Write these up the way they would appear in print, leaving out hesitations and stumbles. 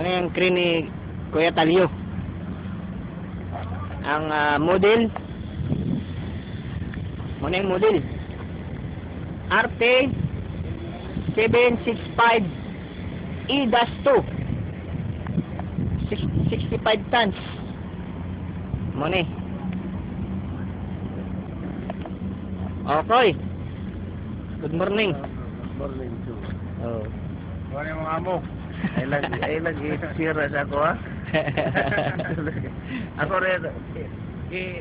Ano yung crane ni Kuya Talio. Ang model. Ano yung model? RT 765 E-2 65 tons. Money. Okay. Good morning. Good morning too. Oh. Ano yung mga amo? Ay nag-sira sa ako ha? Ako rin.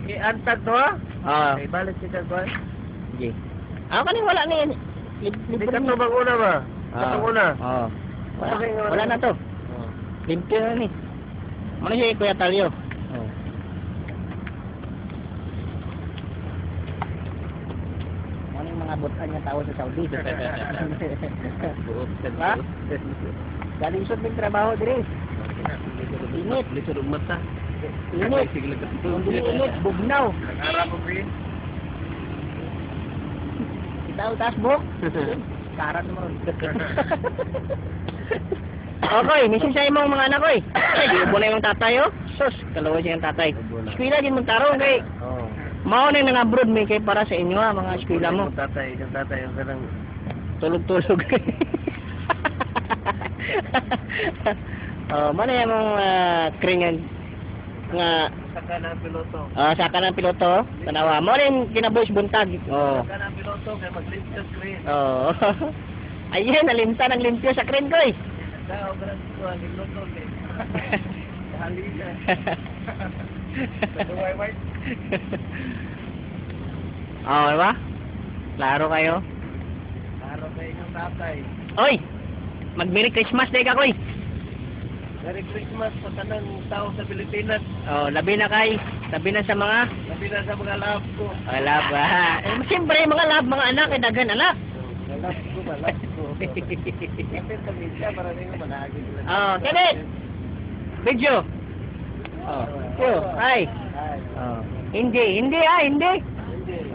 I-antag to ha? Ah. Ibalik kita ko ha? Sige. Kanin wala na yan. Hindi ka to bang-una ba? Bang-una? Oo. Wala na to. Limpyo na ni. Ano siya Kuya Talio? Oh. Ano yung mga butan niya tao sa Saudi? Ha? Galing sud ng trabaho dire. Init. Likod ng mata. Init. Hindi init, bugnaw. Nag-arap mo rin? Kita utas buk. Karat mo ron. Okay, misin sa imong mga anak ko eh. Iubo na yung tatay oh. Sus, kalawa siya yung tatay. Eskwela din mong tarong kay. Oo. Mao na yung nang-abroad may kay para sa inyo ha, mga eskwela mo. Yung tatay yung kanang Tulog-tulog. Oh, mana yung kringan nga saka ng piloto. saka ng piloto. Tanawa mo rin kinabuhis buntag. Oh. Saka ng piloto kaya mag-lift sa screen. Oh. Ayun, nalimta ng limpyo sa crane ko eh. Kaya obrang ko ang piloto eh. Halina. White. Oh, diba? Klaro kayo. Araw kayo ng tatay. Oy! Mag-Merry Christmas day ka, koy! Merry Christmas sa tanang tao sa Pilipinas. Oh, labi na kay. Labi na sa mga Labi na sa mga love ko. lab. Siyempre, mga lab, mga anak, ay dagan anak. Love ko. Kapit sa media para rin manahagi nila. Oh, Kenneth! Video! Oh, yo, hi! Ay, Oh, hindi. hindi.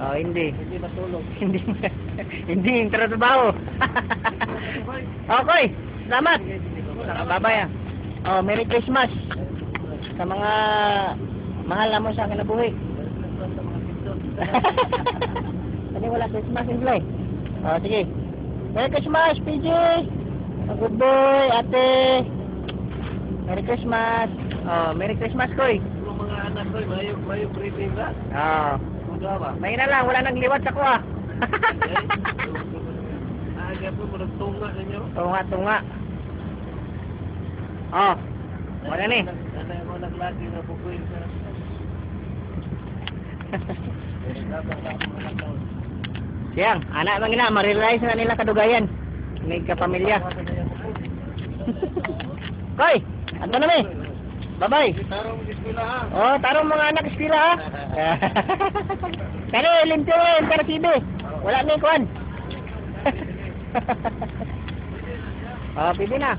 Oh, hindi. Hindi matulog. Hindi yung trabaho. Okay, salamat. Nakababay ah. Oh, Merry Christmas sa mga mahal na mo sa akin na buhay. Kasi wala Christmas in play. Oh, sige. Merry Christmas, PJ. Oh, good boy, ate. Merry Christmas. Oh, Merry Christmas, koy. Yung mga anak ko, mayo breathing ba? Oh, Mga ba? may na lang, wala nang liwat sa kuha. Aga po, murag tunga ninyo. Tunga. Oh, wala ni. Nanay mo naglagi na bukuin sa... Siyang, anak man gina, ma-realize na nila kadugayan. May kapamilya. Koy, anto na mi. Bye-bye. Tarong eskwela ha. Oh, tarong mga anak eskwela ha. Kani, limpyo na yung karasibe. Wala na yung kuhan. Oh, pwede na.